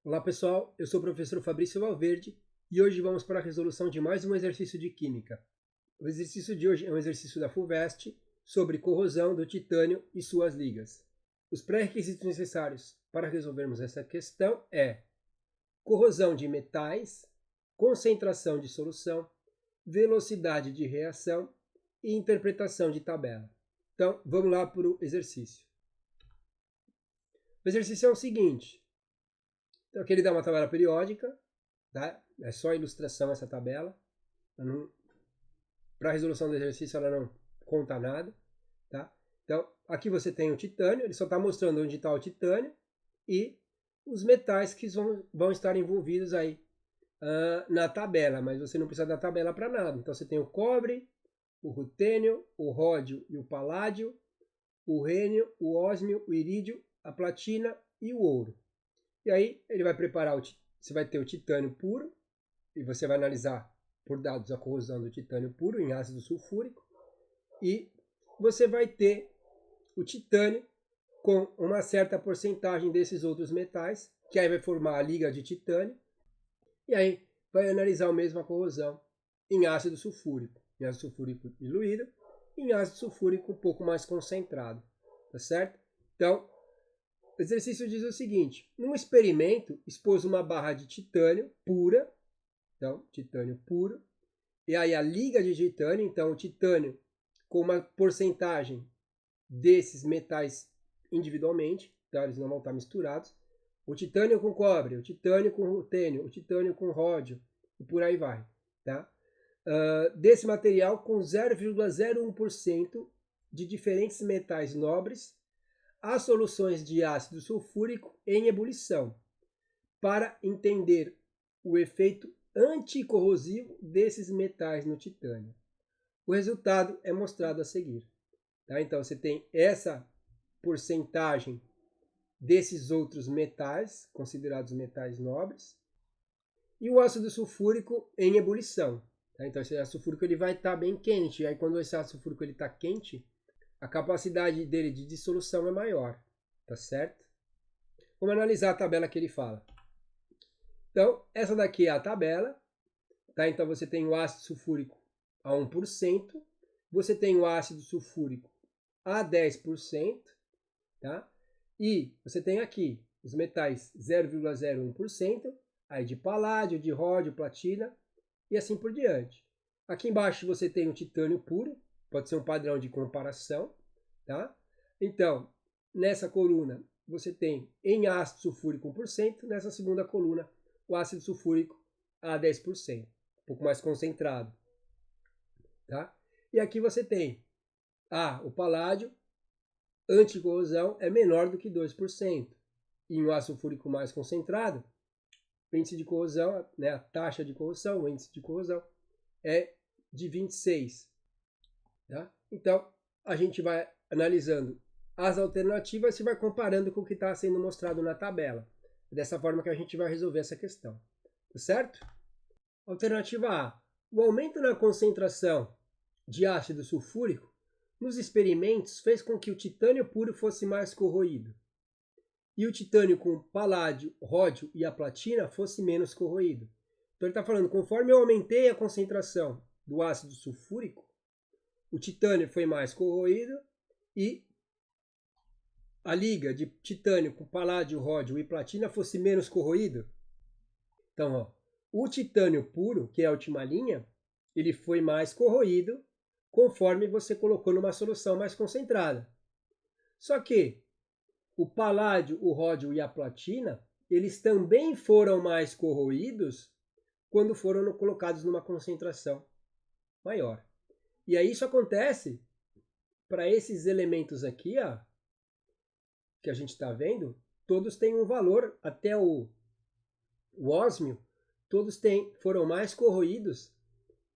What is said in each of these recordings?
Olá pessoal, eu sou o professor Fabrício Valverde e hoje vamos para a resolução de mais um exercício de Química. O exercício de hoje é um exercício da FUVEST sobre corrosão do titânio e suas ligas. Os pré-requisitos necessários para resolvermos essa questão é corrosão de metais, concentração de solução, velocidade de reação e interpretação de tabela. Então, vamos lá para o exercício. O exercício é o seguinte. Então, aqui ele dá uma tabela periódica, tá? É só ilustração essa tabela. Para a resolução do exercício ela não conta nada, tá? Então, aqui você tem o titânio, ele só está mostrando onde está o titânio e os metais que vão estar envolvidos aí na tabela, mas você não precisa da tabela para nada. Então, você tem o cobre, o rutênio, o ródio e o paládio, o rênio, o ósmio, o irídio, a platina e o ouro. E aí ele vai preparar, você vai ter o titânio puro, e você vai analisar por dados a corrosão do titânio puro em ácido sulfúrico, e você vai ter o titânio com uma certa porcentagem desses outros metais, que aí vai formar a liga de titânio, e aí vai analisar a mesma corrosão em ácido sulfúrico diluído, e em ácido sulfúrico um pouco mais concentrado, tá certo? Então, o exercício diz o seguinte: num experimento, expôs uma barra de titânio pura, então, titânio puro, e aí a liga de titânio, então, o titânio com uma porcentagem desses metais individualmente, então eles não vão estar misturados, o titânio com cobre, o titânio com rutênio, o titânio com ródio, e por aí vai, tá? Desse material com 0,01% de diferentes metais nobres, as soluções de ácido sulfúrico em ebulição, para entender o efeito anticorrosivo desses metais no titânio. O resultado é mostrado a seguir. Tá? Então, você tem essa porcentagem desses outros metais, considerados metais nobres, e o ácido sulfúrico em ebulição. Tá? Então, esse ácido sulfúrico ele vai estar bem quente, e aí quando esse ácido sulfúrico está quente, a capacidade dele de dissolução é maior. Tá certo? Vamos analisar a tabela que ele fala. Então, essa daqui é a tabela. Tá? Então, você tem o ácido sulfúrico a 1%, você tem o ácido sulfúrico a 10%, tá? E você tem aqui os metais 0,01%, aí de paládio, de ródio, platina e assim por diante. Aqui embaixo você tem o titânio puro, pode ser um padrão de comparação, tá? Então, nessa coluna você tem em ácido sulfúrico 1%, nessa segunda coluna o ácido sulfúrico a 10%, um pouco mais concentrado, tá? E aqui você tem o paládio anticorrosão é menor do que 2%. E em um ácido sulfúrico mais concentrado, o índice de corrosão, né, a taxa de corrosão, o índice de corrosão é de 26. Tá? Então, a gente vai analisando as alternativas e vai comparando com o que está sendo mostrado na tabela. É dessa forma que a gente vai resolver essa questão. Tá certo? Alternativa A. O aumento na concentração de ácido sulfúrico nos experimentos fez com que o titânio puro fosse mais corroído e o titânio com paládio, ródio e a platina fosse menos corroído. Então ele está falando, conforme eu aumentei a concentração do ácido sulfúrico, o titânio foi mais corroído e a liga de titânio com paládio, ródio e platina fosse menos corroído. Então, ó, o titânio puro, que é a última linha, ele foi mais corroído conforme você colocou numa solução mais concentrada. Só que o paládio, o ródio e a platina, eles também foram mais corroídos quando foram colocados numa concentração maior. E aí isso acontece para esses elementos aqui, ó, que a gente está vendo, todos têm um valor, até o ósmio, todos foram mais corroídos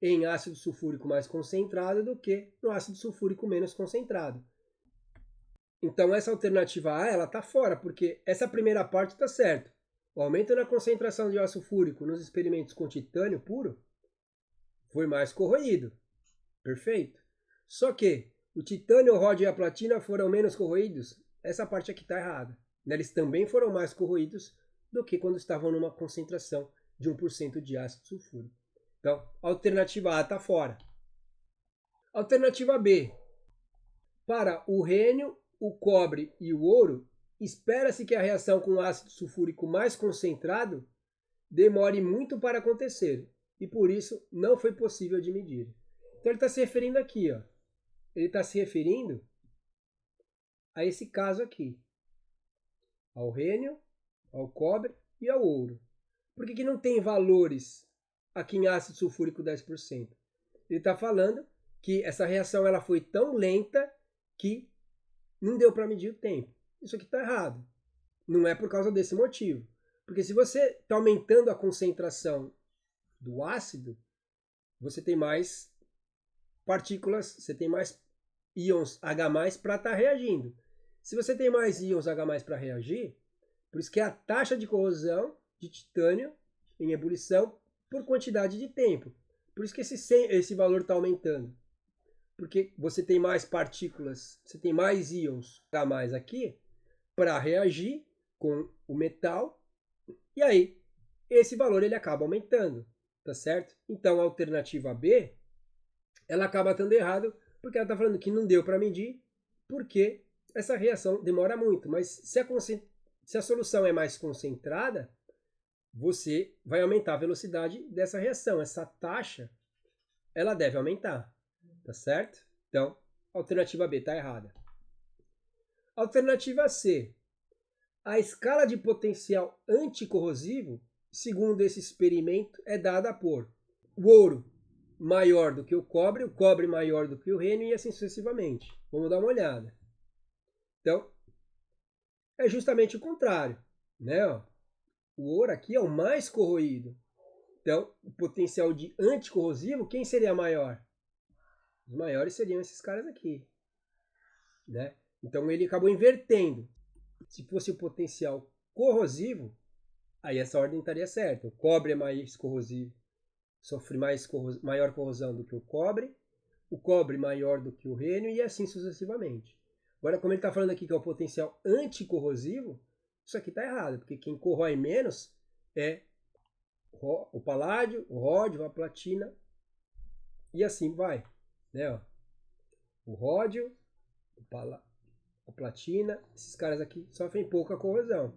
em ácido sulfúrico mais concentrado do que no ácido sulfúrico menos concentrado. Então essa alternativa A ela está fora, porque essa primeira parte está certo. O aumento na concentração de ácido sulfúrico nos experimentos com titânio puro foi mais corroído. Perfeito. Só que o titânio, o ródio e a platina foram menos corroídos. Essa parte aqui está errada. Eles também foram mais corroídos do que quando estavam numa concentração de 1% de ácido sulfúrico. Então, a alternativa A está fora. Alternativa B. Para o rênio, o cobre e o ouro, espera-se que a reação com ácido sulfúrico mais concentrado demore muito para acontecer e por isso não foi possível de medir. Então ele está se referindo aqui, ó. Ele está se referindo a esse caso aqui, ao rênio, ao cobre e ao ouro. Por que não tem valores aqui em ácido sulfúrico 10%? Ele está falando que essa reação ela foi tão lenta que não deu para medir o tempo. Isso aqui está errado. Não é por causa desse motivo. Porque se você está aumentando a concentração do ácido, você tem mais partículas, você tem mais íons H+, para estar reagindo. Se você tem mais íons H+ para reagir, por isso que é a taxa de corrosão de titânio em ebulição por quantidade de tempo. Por isso que esse valor está aumentando. Porque você tem mais partículas, você tem mais íons H+ aqui para reagir com o metal. E aí, esse valor ele acaba aumentando, tá certo? Então, a alternativa B, ela acaba estando errado, porque ela está falando que não deu para medir, porque essa reação demora muito. Mas se a solução é mais concentrada, você vai aumentar a velocidade dessa reação. Essa taxa, ela deve aumentar, tá certo? Então, a alternativa B está errada. Alternativa C. A escala de potencial anticorrosivo, segundo esse experimento, é dada por o ouro maior do que o cobre maior do que o rênio e assim sucessivamente. Vamos dar uma olhada. Então, é justamente o contrário, né? O ouro aqui é o mais corroído. Então, o potencial de anticorrosivo, quem seria maior? Os maiores seriam esses caras aqui, né? Então, ele acabou invertendo. Se fosse o potencial corrosivo, aí essa ordem estaria certa. O cobre é mais corrosivo, sofre maior corrosão do que o cobre maior do que o rênio e assim sucessivamente. Agora, como ele está falando aqui que é o potencial anticorrosivo, isso aqui está errado, porque quem corrói menos é o paládio, o ródio, a platina e assim vai. Né? O ródio, a platina, esses caras aqui sofrem pouca corrosão.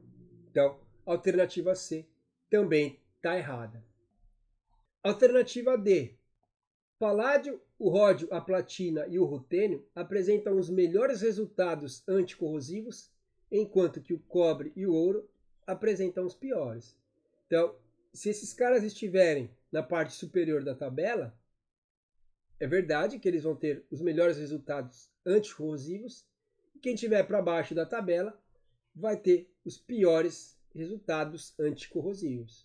Então, a alternativa C também está errada. Alternativa D. Paládio, o ródio, a platina e o rutênio apresentam os melhores resultados anticorrosivos, enquanto que o cobre e o ouro apresentam os piores. Então, se esses caras estiverem na parte superior da tabela, é verdade que eles vão ter os melhores resultados anticorrosivos, e quem estiver para baixo da tabela vai ter os piores resultados anticorrosivos.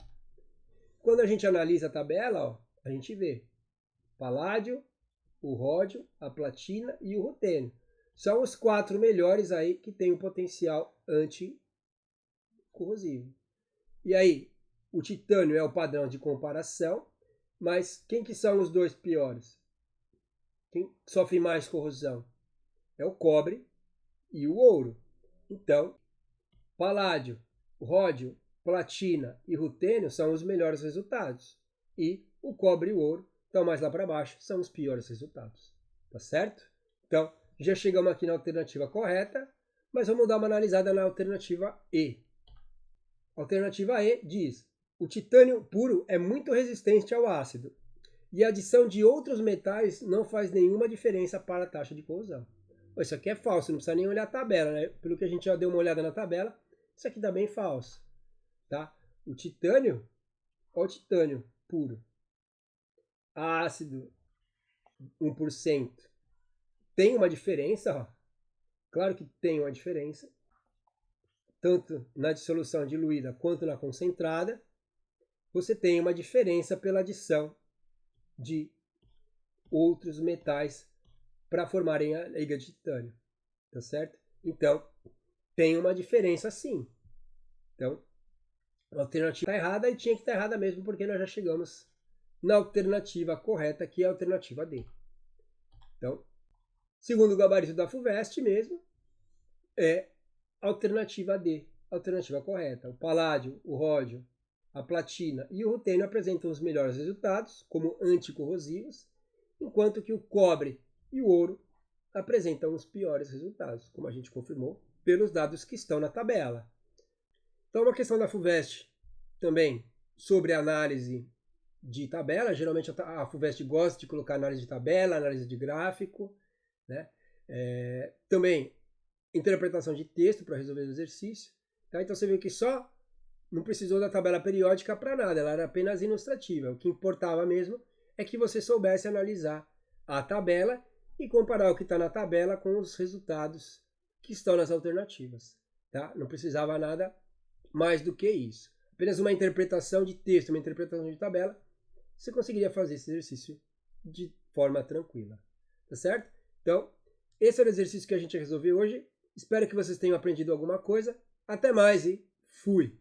Quando a gente analisa a tabela, ó, a gente vê paládio, o ródio, a platina e o rutênio. São os 4 melhores aí que têm um potencial anticorrosivo. E aí, o titânio é o padrão de comparação, mas quem que são os 2 piores? Quem sofre mais corrosão? É o cobre e o ouro. Então, paládio, ródio, platina e rutênio são os melhores resultados. E o cobre e o ouro estão mais lá para baixo, são os piores resultados. Tá certo? Então, já chegamos aqui na alternativa correta, mas vamos dar uma analisada na alternativa E. A alternativa E diz: o titânio puro é muito resistente ao ácido e a adição de outros metais não faz nenhuma diferença para a taxa de corrosão. Isso aqui é falso, não precisa nem olhar a tabela, né? Pelo que a gente já deu uma olhada na tabela, isso aqui está bem falso. Tá? O titânio, olha o titânio puro. Ácido 1%. Tem uma diferença, ó. Claro que tem uma diferença. Tanto na dissolução diluída quanto na concentrada, você tem uma diferença pela adição de outros metais para formarem a liga de titânio. Tá certo? Então, tem uma diferença sim. Então, a alternativa está errada e tinha que estar errada mesmo, porque nós já chegamos na alternativa correta, que é a alternativa D. Então, segundo o gabarito da FUVEST mesmo, é a alternativa D, alternativa correta. O paládio, o ródio, a platina e o rutênio apresentam os melhores resultados como anticorrosivos, enquanto que o cobre e o ouro apresentam os piores resultados, como a gente confirmou pelos dados que estão na tabela. Então, uma questão da FUVEST também sobre análise de tabela. Geralmente a FUVEST gosta de colocar análise de tabela, análise de gráfico, né? Também interpretação de texto para resolver o exercício. Tá? Então você vê que só não precisou da tabela periódica para nada, ela era apenas ilustrativa. O que importava mesmo é que você soubesse analisar a tabela e comparar o que está na tabela com os resultados que estão nas alternativas. Tá? Não precisava nada mais do que isso. Apenas uma interpretação de texto, uma interpretação de tabela, você conseguiria fazer esse exercício de forma tranquila. Tá certo? Então, esse era o exercício que a gente resolveu hoje. Espero que vocês tenham aprendido alguma coisa. Até mais e fui!